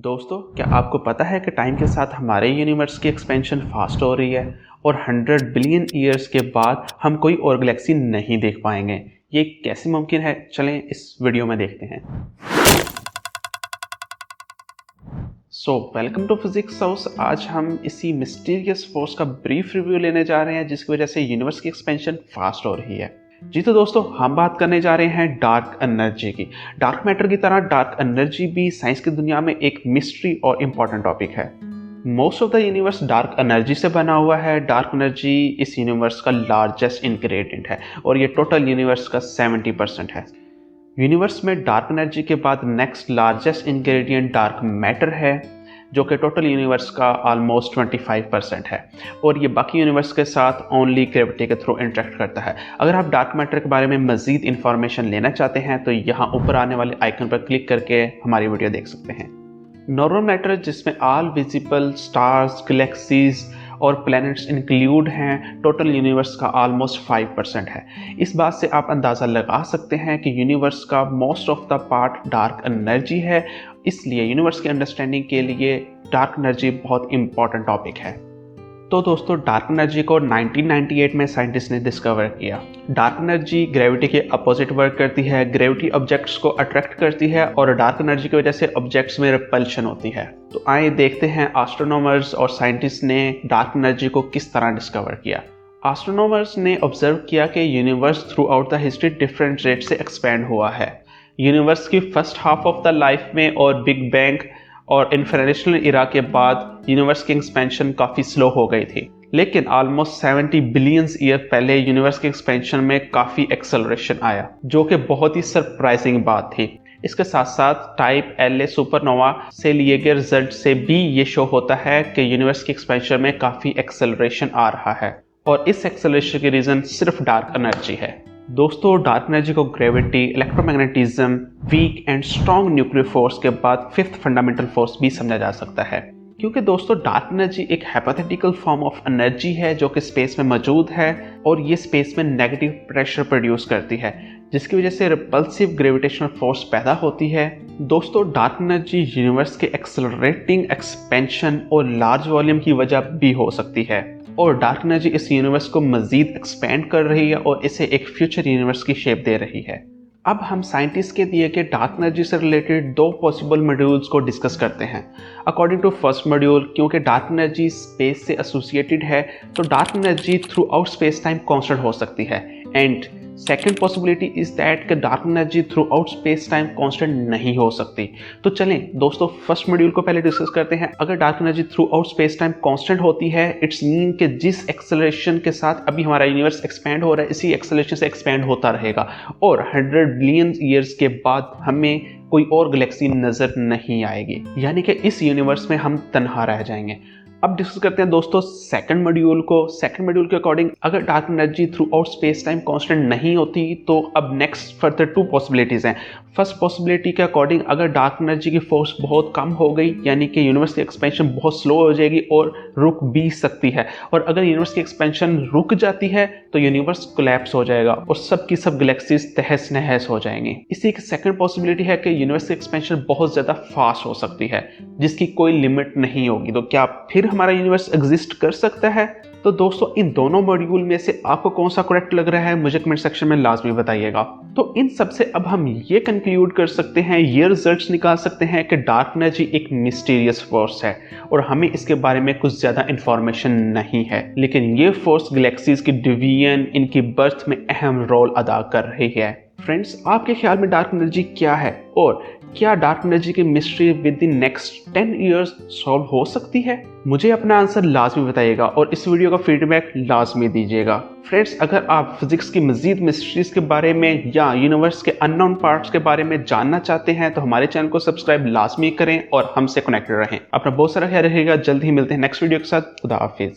दोस्तों, क्या आपको पता है कि टाइम के साथ हमारे यूनिवर्स की एक्सपेंशन फास्ट हो रही है और 100 बिलियन ईयर्स के बाद हम कोई और गैलेक्सी नहीं देख पाएंगे। ये कैसे मुमकिन है, चलें इस वीडियो में देखते हैं। Welcome to physics house. आज हम इसी मिस्टीरियस फोर्स का ब्रीफ रिव्यू लेने जा रहे हैं जिसकी वजह से यूनिवर्स की एक्सपेंशन फास्ट हो रही है। जी तो दोस्तों, हम बात करने जा रहे हैं डार्क एनर्जी की। डार्क मैटर की तरह डार्क एनर्जी भी साइंस की दुनिया में एक मिस्ट्री और इम्पॉर्टेंट टॉपिक है। Most of the universe dark energy से बना हुआ है। डार्क एनर्जी इस यूनिवर्स का लार्जेस्ट इंग्रेडिएंट है और ये टोटल यूनिवर्स का 70% है। यूनिवर्स में डार्क एनर्जी के बाद next largest ingredient dark matter है जो कि टोटल यूनिवर्स का ऑलमोस्ट 25% है और ये बाकी यूनिवर्स के साथ ओनली ग्रेविटी के थ्रू इंटरेक्ट करता है। अगर आप डार्क मैटर के बारे में मज़ीद इंफॉर्मेशन लेना चाहते हैं तो यहाँ ऊपर आने वाले आइकन पर क्लिक करके हमारी वीडियो देख सकते हैं। नॉर्मल मैटर जिसमें ऑल विजिबल स्टार्स, गैलेक्सीज और प्लैनेट्स इंक्लूड हैं, टोटल यूनिवर्स का ऑलमोस्ट 5% है। इस बात से आप अंदाज़ा लगा सकते हैं कि यूनिवर्स का most of the part dark energy है, इसलिए यूनिवर्स की अंडरस्टैंडिंग के लिए डार्क एनर्जी बहुत इंपॉर्टेंट टॉपिक है। तो दोस्तों, डार्क एनर्जी को 1998 में साइंटिस्ट ने डिस्कवर किया। डार्क एनर्जी ग्रेविटी के अपोजिट वर्क करती है। ग्रेविटी ऑब्जेक्ट्स को अट्रैक्ट करती है और डार्क एनर्जी की वजह से ऑब्जेक्ट्स में रिपल्शन होती है। तो आइए देखते हैं एस्ट्रोनॉमर्स और साइंटिस्ट ने डार्क एनर्जी को किस तरह डिस्कवर किया। एस्ट्रोनॉमर्स ने ऑब्जर्व किया कि universe through out the history different rate से एक्सपेंड हुआ है। यूनिवर्स की first half of the life में और बिग बैंग और इन्फर्नेशनल इरा के बाद यूनिवर्स की एक्सपेंशन काफ़ी स्लो हो गई थी, लेकिन ऑलमोस्ट 70 बिलियन ईयर पहले यूनिवर्स के एक्सपेंशन में काफ़ी एक्सेलरेशन आया, जो कि बहुत ही सरप्राइजिंग बात थी। इसके साथ साथ टाइप LA सुपरनोवा से लिए गए रिजल्ट से भी ये शो होता है कि यूनिवर्स की एक्सपेंशन में काफ़ी एक्सेलरेशन आ रहा है और इस एक्सेलरेशन के रीज़न सिर्फ डार्क एनर्जी है। दोस्तों, डार्क एनर्जी को gravity, electromagnetism, weak and strong nuclear force के बाद फिफ्थ फंडामेंटल फोर्स भी समझा जा सकता है, क्योंकि दोस्तों डार्क एनर्जी एक हाइपोथेटिकल फॉर्म ऑफ एनर्जी है जो कि स्पेस में मौजूद है और ये स्पेस में नेगेटिव प्रेशर प्रोड्यूस करती है, जिसकी वजह से रिपल्सिव ग्रेविटेशनल फोर्स पैदा होती है। दोस्तों, डार्क एनर्जी यूनिवर्स के एक्सेलरेटिंग एक्सपेंशन और लार्ज वॉल्यूम की वजह भी हो सकती है और डार्क एनर्जी इस यूनिवर्स को मजीद एक्सपेंड कर रही है और इसे एक फ्यूचर यूनिवर्स की शेप दे रही है। अब हम साइंटिस्ट के दिए गए डार्क एनर्जी से रिलेटेड दो पॉसिबल मॉड्यूल्स को डिस्कस करते हैं। अकॉर्डिंग टू फर्स्ट मॉड्यूल, क्योंकि डार्क एनर्जी स्पेस से एसोसिएटेड है तो dark energy throughout space time constant हो सकती है। And second possibility is that कि dark energy throughout space time constant नहीं हो सकती। तो चलें दोस्तों, फर्स्ट मॉड्यूल को पहले डिस्कस करते हैं। अगर dark energy throughout space time constant होती है, इट्स मीन कि जिस एक्सेलरेशन के साथ अभी हमारा यूनिवर्स एक्सपैंड हो रहा है, इसी एक्सेलरेशन से एक्सपैंड होता रहेगा और 100 बिलियन ईयर्स के बाद हमें कोई और गैलेक्सी नजर नहीं आएगी, यानी कि इस यूनिवर्स में हम तन्हा रह जाएंगे। अब डिस्कस करते हैं दोस्तों सेकंड मॉड्यूल को। सेकंड मॉड्यूल के अकॉर्डिंग अगर dark energy throughout space time constant नहीं होती तो अब नेक्स्ट फर्दर टू पॉसिबिलिटीज हैं। फर्स्ट पॉसिबिलिटी के अकॉर्डिंग अगर डार्क एनर्जी की फोर्स बहुत कम हो गई, यानी कि यूनिवर्स की एक्सपेंशन बहुत स्लो हो जाएगी और रुक भी सकती है, और अगर यूनिवर्स की एक्सपेंशन रुक जाती है तो यूनिवर्स कोलैप्स हो जाएगा और सब की सब गैलेक्सीज तहस नहस हो जाएंगी। इसी एक सेकंड पॉसिबिलिटी है कि यूनिवर्स की एक्सपेंशन बहुत ज़्यादा फास्ट हो सकती है जिसकी कोई लिमिट नहीं होगी। तो क्या फिर हमारा यूनिवर्स एग्जिस्ट कर सकता है? तो दोस्तों, इन दोनों मॉड्यूल में से आपको कौन सा करेक्ट लग रहा है मुझे कमेंट सेक्शन में लाजमी बताइएगा। तो इन सब से अब हम ये कंक्लूड कर सकते हैं, ये रिजल्ट्स निकाल सकते हैं कि डार्क एनर्जी एक मिस्टीरियस फोर्स है और हमें इसके बारे में कुछ ज़्यादा इंफॉर्मेशन नहीं है, लेकिन ये फोर्स गैलेक्सीज की डिवीजन, इनकी बर्थ में अहम रोल अदा कर रही है। फ्रेंड्स, आपके ख्याल में डार्क एनर्जी क्या है और क्या डार्क एनर्जी की mystery with in next 10 years solve हो सकती है? मुझे अपना आंसर लाजमी बताइएगा और इस वीडियो का फीडबैक लाजमी दीजिएगा। फ्रेंड्स, अगर आप फिजिक्स की मजीद मिस्ट्रीज के बारे में या यूनिवर्स के अननोन पार्ट्स के बारे में जानना चाहते हैं तो हमारे चैनल को सब्सक्राइब लाजमी करें और हमसे कनेक्टेड रहें। अपना बहुत सारा ख्याल रखिएगा। जल्द ही मिलते हैं नेक्स्ट वीडियो के साथ। खुदा हाफिज।